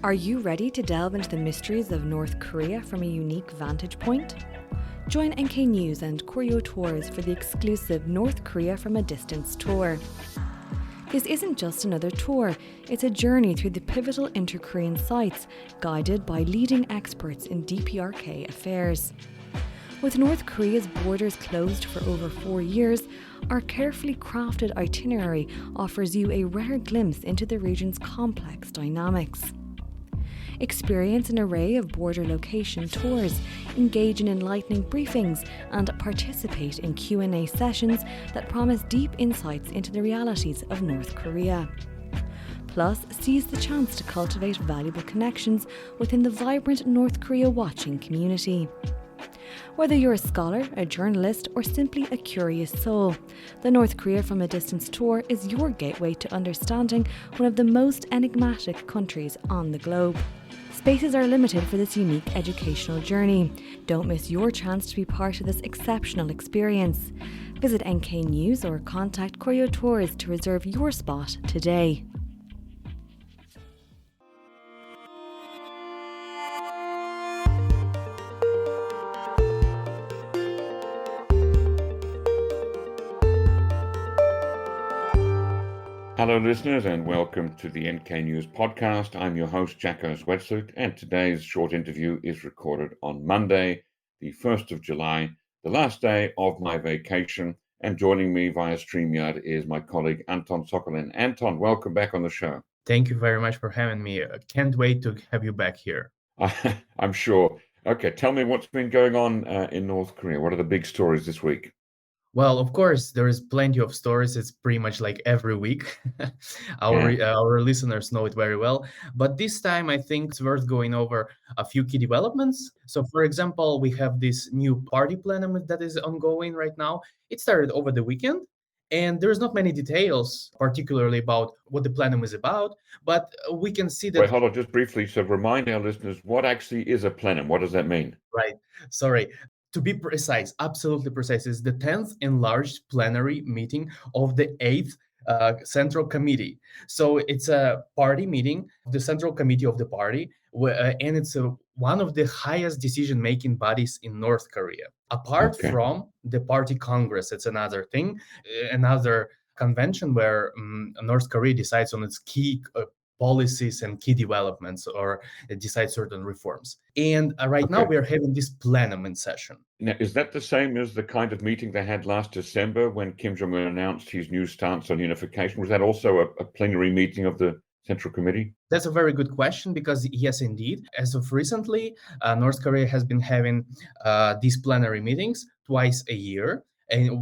Are you ready to delve into the mysteries of North Korea from a unique vantage point? Join NK News and Koryo Tours for the exclusive North Korea from a Distance tour. This isn't just another tour, it's a journey through the pivotal inter-Korean sites, guided by leading experts in DPRK affairs. With North Korea's borders closed for over 4 years, our carefully crafted itinerary offers you a rare glimpse into the region's complex dynamics. Experience an array of border location tours, engage in enlightening briefings, and participate in Q&A sessions that promise deep insights into the realities of North Korea. Plus, seize the chance to cultivate valuable connections within the vibrant North Korea watching community. Whether you're a scholar, a journalist, or simply a curious soul, the North Korea from a Distance tour is your gateway to understanding one of the most enigmatic countries on the globe. Spaces are limited for this unique educational journey. Don't miss your chance to be part of this exceptional experience. Visit NK News or contact Koryo Tours to reserve your spot today. Hello listeners and welcome to the NK News podcast. I'm your host Jacco Zwetsloot and today's short interview is recorded on Monday, the 1st of July, the last day of my vacation, and joining me via StreamYard is my colleague Anton Sokolin. Anton, welcome back on the show. Thank you very much for having me. Can't wait to have you back here. I'm sure. Okay, tell me what's been going on in North Korea. What are the big stories this week? Well, of course, there is plenty of stories. It's pretty much like every week. Our listeners know it very well. But this time, I think it's worth going over a few key developments. So, for example, we have this new party plenum that is ongoing right now. It started over the weekend. And there's not many details, particularly about what the plenum is about, but we can see that... Wait, hold on, just briefly. So remind our listeners, what actually is a plenum? What does that mean? Right. Sorry. To be precise, absolutely precise, is the 10th enlarged plenary meeting of the 8th Central Committee. So it's a party meeting, the Central Committee of the party, and it's one of the highest decision-making bodies in North Korea. Apart from the party Congress, it's another thing, another convention where North Korea decides on its key policies and key developments or decide certain reforms. And right now we are having this plenum in session. Now, is that the same as the kind of meeting they had last December when Kim Jong Un announced his new stance on unification? Was that also a plenary meeting of the Central Committee? That's a very good question because, yes, indeed. As of recently, North Korea has been having these plenary meetings twice a year. And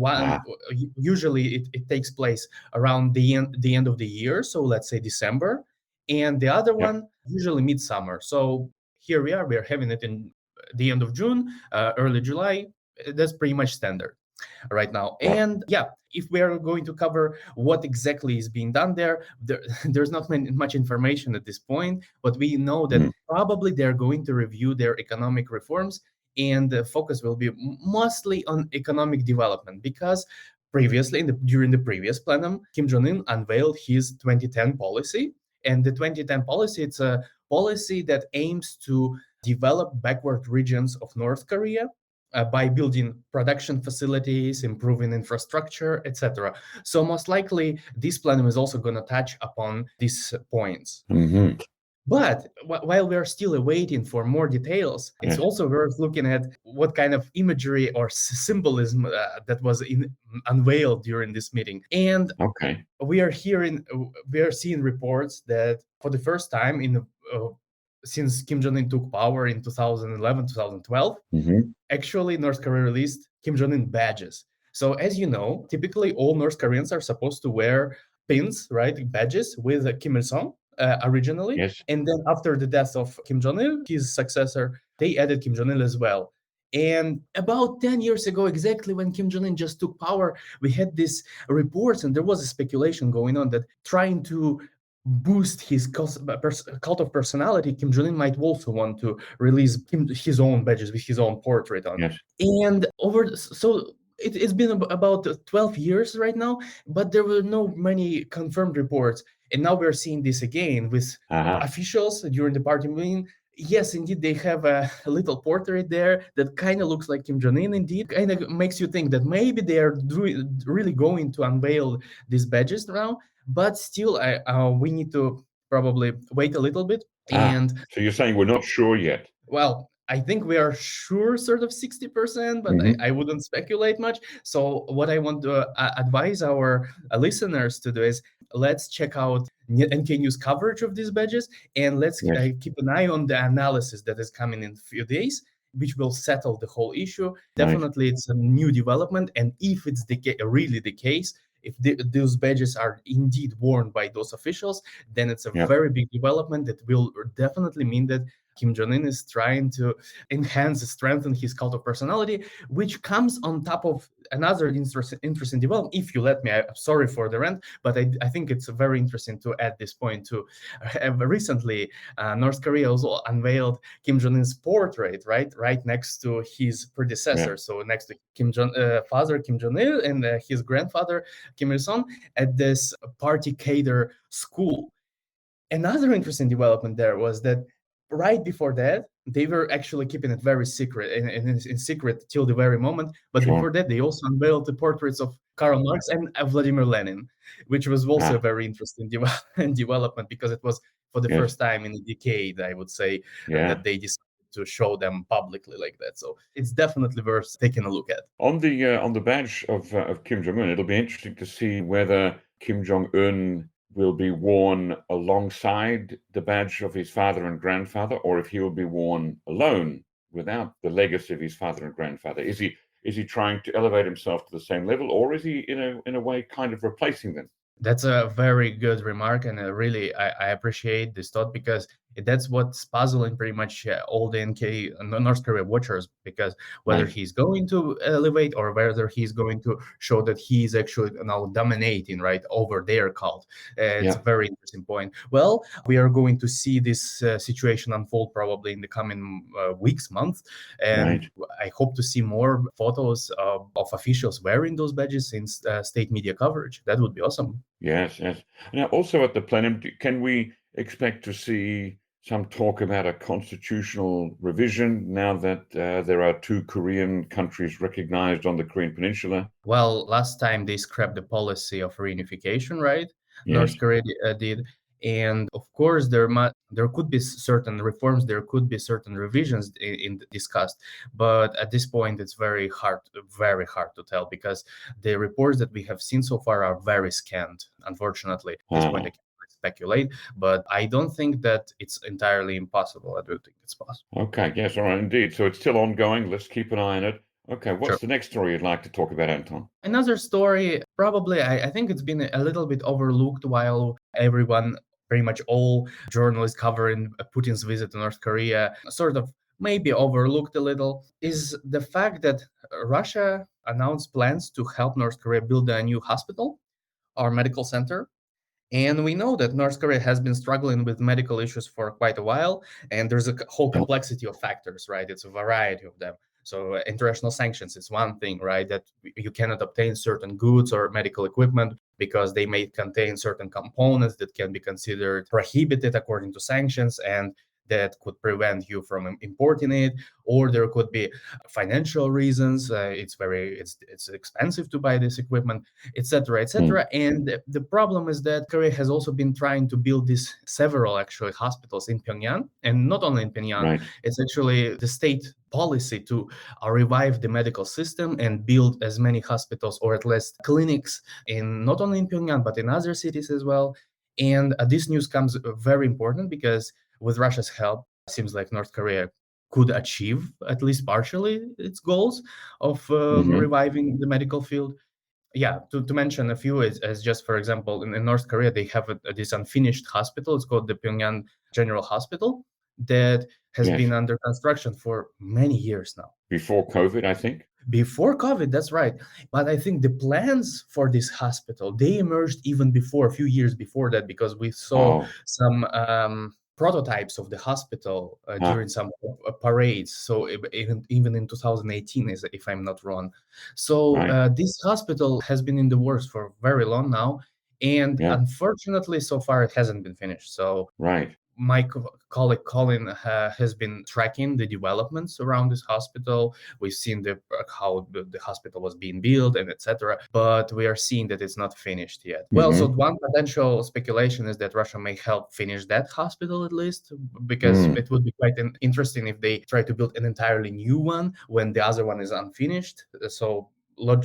usually it takes place around the end of the year, so let's say December. And the other one, usually midsummer. So here we are having it in the end of June, early July. That's pretty much standard right now. And if we are going to cover what exactly is being done there's not much information at this point, but we know that probably they're going to review their economic reforms, and the focus will be mostly on economic development because previously, during the previous plenum, Kim Jong Un unveiled his 2010 policy. And the 2010 policy, it's a policy that aims to develop backward regions of North Korea by building production facilities, improving infrastructure, etc. So most likely, this plenum is also going to touch upon these points. But while we are still awaiting for more details, it's also worth looking at what kind of imagery or symbolism that was unveiled during this meeting. And we are seeing reports that for the first time since Kim Jong Un took power in 2011, 2012, actually North Korea released Kim Jong Un badges. So as you know, typically all North Koreans are supposed to wear pins, right, badges with Kim Il-sung. Originally. And then after the death of Kim Jong-il, his successor, they added Kim Jong-il as well. And about 10 years ago, exactly when Kim Jong-un just took power, we had these reports and there was a speculation going on that trying to boost his cult of personality, Kim Jong-un might also want to release his own badges with his own portrait on. And it's been about 12 years right now, but there were no many confirmed reports. And now we're seeing this again with officials during the party meeting. Yes, indeed, they have a little portrait there that kind of looks like Kim Jong Un. Indeed, kind of makes you think that maybe they are really going to unveil these badges now. But still, we need to probably wait a little bit. And so you're saying we're not sure yet? Well, I think we are sure sort of 60%, but I wouldn't speculate much. So what I want to advise our listeners to do is let's check out NK News coverage of these badges, and let's keep an eye on the analysis that is coming in a few days, which will settle the whole issue. Definitely, it's a new development, and if it's really the case, if those badges are indeed worn by those officials, then it's a very big development that will definitely mean that Kim Jong Un is trying to strengthen his cult of personality, which comes on top of another interesting development. If you let me, I'm sorry for the rant, but I think it's very interesting to add this point too. Recently, North Korea also unveiled Kim Jong Un's portrait, right next to his predecessor. So next to father Kim Jong Il and his grandfather Kim Il Sung at this party cadre school. Another interesting development there was that right before that, they were actually keeping it very secret and in secret till the very moment. But before that, they also unveiled the portraits of Karl Marx and Vladimir Lenin, which was also a very interesting development because it was for the first time in a decade, I would say, that they decided to show them publicly like that. So it's definitely worth taking a look at. On the badge of Kim Jong Un, it'll be interesting to see whether Kim Jong Un will be worn alongside the badge of his father and grandfather, or if he will be worn alone without the legacy of his father and grandfather. Is he trying to elevate himself to the same level, or is he in a way kind of replacing them? That's a very good remark, and really I appreciate this thought because that's what's puzzling pretty much all the North Korea watchers, because whether he's going to elevate or whether he's going to show that he's actually now dominating over their cult. It's a very interesting point. Well, we are going to see this situation unfold probably in the coming weeks, months, and I hope to see more photos of officials wearing those badges in state media coverage. That would be awesome. Yes. Now, also at the plenum, can we expect to see some talk about a constitutional revision now that there are two Korean countries recognized on the Korean Peninsula? Well, last time they scrapped the policy of reunification, right? North Korea did. And of course, there could be certain reforms, there could be certain revisions discussed, but at this point, it's very hard to tell because the reports that we have seen so far are very scant. Unfortunately, at this point, I can't speculate, but I don't think that it's entirely impossible. I do think it's possible. Okay, yes, all right, indeed. So it's still ongoing. Let's keep an eye on it. Okay, what's the next story you'd like to talk about, Anton? Another story, probably, I think it's been a little bit overlooked while everyone, pretty much all journalists covering Putin's visit to North Korea, sort of maybe overlooked a little, is the fact that Russia announced plans to help North Korea build a new hospital or medical center. And we know that North Korea has been struggling with medical issues for quite a while, and there's a whole complexity of factors, right? It's a variety of them. So international sanctions is one thing, right? That you cannot obtain certain goods or medical equipment because they may contain certain components that can be considered prohibited according to sanctions, and that could prevent you from importing it. Or there could be financial reasons. It's expensive to buy this equipment, etc., etc. And the problem is that Korea has also been trying to build these several actually hospitals in Pyongyang, and not only in Pyongyang. It's actually the state policy to revive the medical system and build as many hospitals or at least clinics in not only in Pyongyang but in other cities as well. And this news comes very important because with Russia's help, it seems like North Korea could achieve at least partially its goals of reviving the medical field. Yeah, to mention a few, as just for example, in North Korea, they have this unfinished hospital. It's called the Pyongyang General Hospital that has been under construction for many years now. Before COVID, I think. Before COVID, that's right. But I think the plans for this hospital, they emerged even before, a few years before that, because we saw some prototypes of the hospital during some parades. So even in 2018, if I'm not wrong. So this hospital has been in the works for very long now. And Yeah. unfortunately, so far it hasn't been finished. So Right. my colleague Colin has been tracking the developments around this hospital. We've seen how the hospital was being built and etc. But we are seeing that it's not finished yet. Well, so Mm-hmm. one potential speculation is that Russia may help finish that hospital at least, because it would be quite interesting if they try to build an entirely new one when the other one is unfinished. So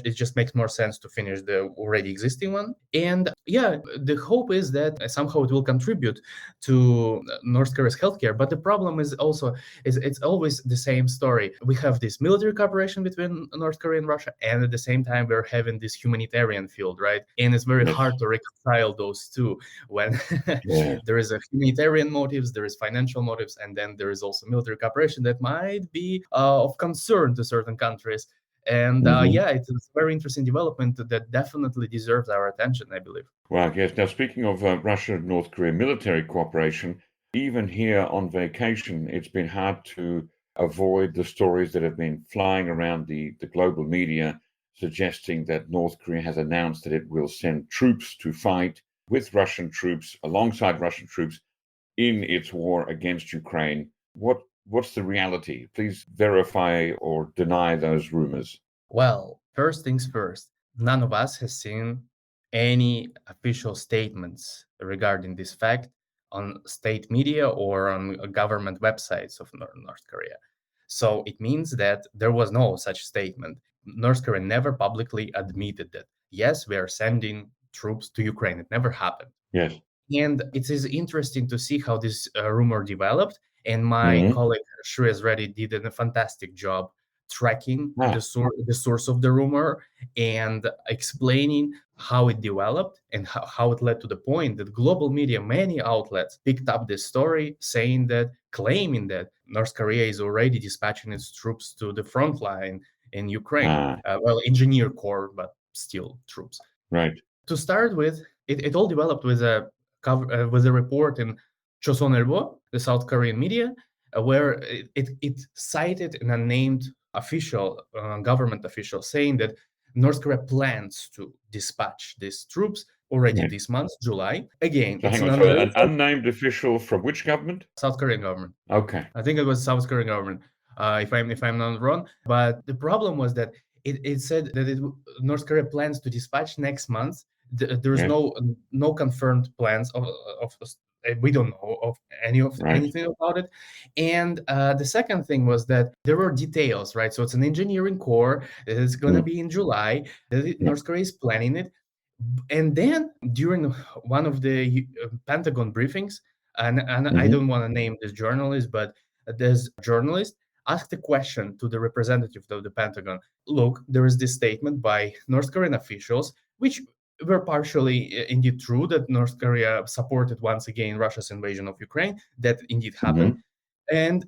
it just makes more sense to finish the already existing one. And yeah, the hope is that somehow it will contribute to North Korea's healthcare. But the problem is also it's always the same story. We have this military cooperation between North Korea and Russia, and at the same time we're having this humanitarian field, right? And it's very Yes. hard to reconcile those two when Yeah. there is a humanitarian motives, there is financial motives, and then there is also military cooperation that might be of concern to certain countries. And yeah, it's a very interesting development that definitely deserves our attention, I believe. Well, yes. Now, speaking of Russia and North Korea military cooperation, even here on vacation, it's been hard to avoid the stories that have been flying around the global media suggesting that North Korea has announced that it will send troops to fight with Russian troops, alongside Russian troops, in its war against Ukraine. What's the reality? Please verify or deny those rumors. Well, first things first, none of us has seen any official statements regarding this fact on state media or on government websites of North Korea. So it means that there was no such statement. North Korea never publicly admitted that, yes, we are sending troops to Ukraine. It never happened. Yes. And it is interesting to see how this rumor developed. And my Mm-hmm. colleague Shreyas Reddy did a fantastic job tracking Ah. the source of the rumor and explaining how it developed and how it led to the point that global media, many outlets, picked up this story, claiming that North Korea is already dispatching its troops to the front line in Ukraine. Well, engineer corps, but still troops. Right. To start with, it all developed with a report in Choson, the South Korean media, where it cited an unnamed official, government official, saying that North Korea plans to dispatch these troops already this month, July. Again, So it's hang on. an So an unverified unnamed official from which government? South Korean government. Okay. I think it was South Korean government, if I'm not wrong. But the problem was that it said that North Korea plans to dispatch next month. There's Yes. no confirmed plans of we don't know of anything about it. And the second thing was that there were details, right? So it's an engineering corps. It's going to be in July. North Korea is planning it. And then during one of the Pentagon briefings, and I don't want to name this journalist, but this journalist asked a question to the representative of the Pentagon. Look, there is this statement by North Korean officials, which were partially indeed true, that North Korea supported once again Russia's invasion of Ukraine. That indeed happened. And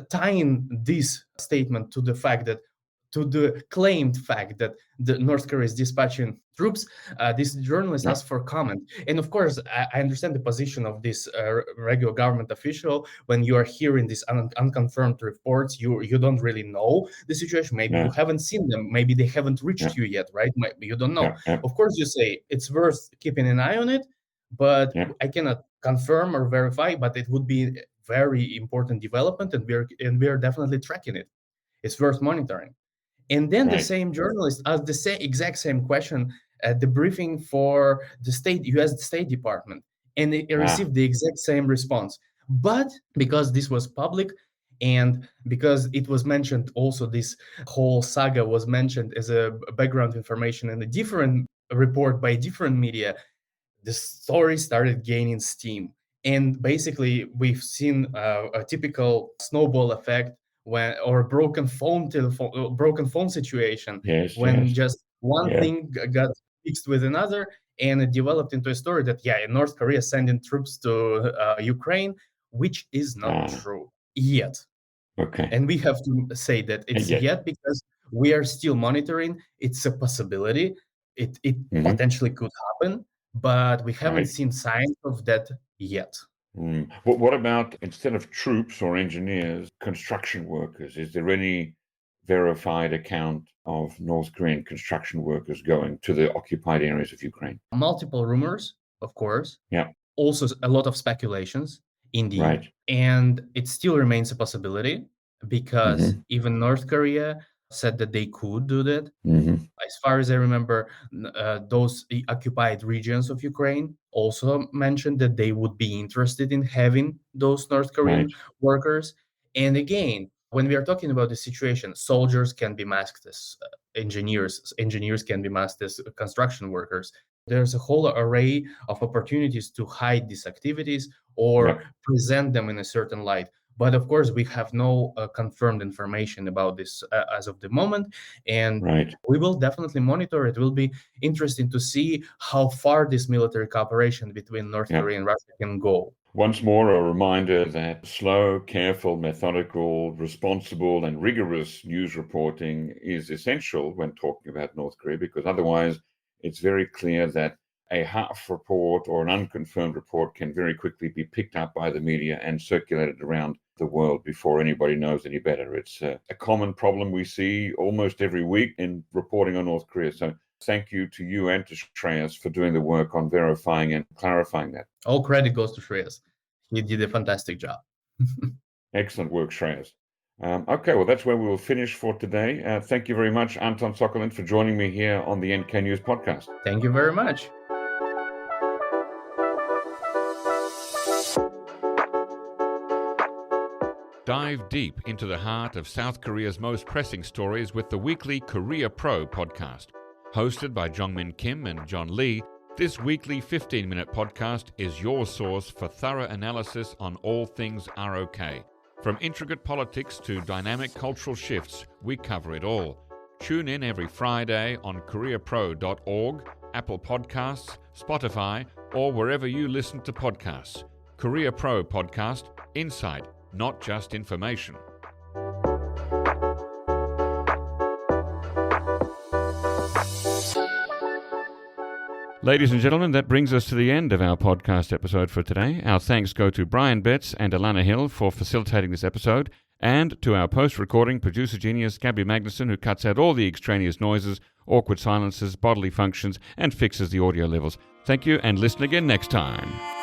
tying this statement to the claimed fact that the North Korea is dispatching troops, this journalist asked for comment. And of course, I understand the position of this regular government official. When you are hearing these unconfirmed reports, you don't really know the situation. Maybe you haven't seen them. Maybe they haven't reached you yet, right? Maybe you don't know. Of course, you say it's worth keeping an eye on it, but I cannot confirm or verify. But it would be a very important development, and we're definitely tracking it. It's worth monitoring. And then the same journalist asked the exact same question at the briefing for the U.S. State Department, and it received the exact same response. But because this was public, and because it was mentioned also, this whole saga was mentioned as a background information in a different report by different media, the story started gaining steam. And basically, we've seen a typical snowball effect or broken phone situation, when just one thing got mixed with another, and it developed into a story that North Korea is sending troops to Ukraine, which is not true yet. Okay. And we have to say that it's yet because we are still monitoring. It's a possibility. It potentially could happen, but we haven't seen signs of that yet. What about, instead of troops or engineers, construction workers? Is there any verified account of North Korean construction workers going to the occupied areas of Ukraine? Multiple rumors, of course. Yeah. Also, a lot of speculations, indeed. Right. And it still remains a possibility because even North Korea said that they could do that. As far as I remember, those occupied regions of Ukraine also mentioned that they would be interested in having those North Korean workers. And again, when we are talking about the situation, soldiers can be masked as engineers can be masked as construction workers. There's a whole array of opportunities to hide these activities or present them in a certain light. But of course, we have no confirmed information about this as of the moment. And we will definitely monitor it. It will be interesting to see how far this military cooperation between North Korea and Russia can go. Once more, a reminder that slow, careful, methodical, responsible, and rigorous news reporting is essential when talking about North Korea, because otherwise it's very clear that a half report or an unconfirmed report can very quickly be picked up by the media and circulated around the world before anybody knows any better. It's a common problem we see almost every week in reporting on North Korea. So thank you to you and to Shreyas for doing the work on verifying and clarifying that. All credit goes to Shreyas. He did a fantastic job. Excellent work, Shreyas. Okay, well, that's where we will finish for today. Thank you very much, Anton Sokolin, for joining me here on the NK News podcast. Thank you very much. Dive deep into the heart of South Korea's most pressing stories with the weekly Korea Pro podcast. Hosted by Jongmin Kim and John Lee, this weekly 15-minute podcast is your source for thorough analysis on all things ROK. From intricate politics to dynamic cultural shifts, we cover it all. Tune in every Friday on KoreaPro.org, Apple Podcasts, Spotify, or wherever you listen to podcasts. Korea Pro Podcast, insight, not just information. Ladies and gentlemen, that brings us to the end of our podcast episode for today. Our thanks go to Brian Betts and Alana Hill for facilitating this episode, and to our post-recording producer genius Gabby Magnuson, who cuts out all the extraneous noises, awkward silences, bodily functions, and fixes the audio levels. Thank you, and listen again next time.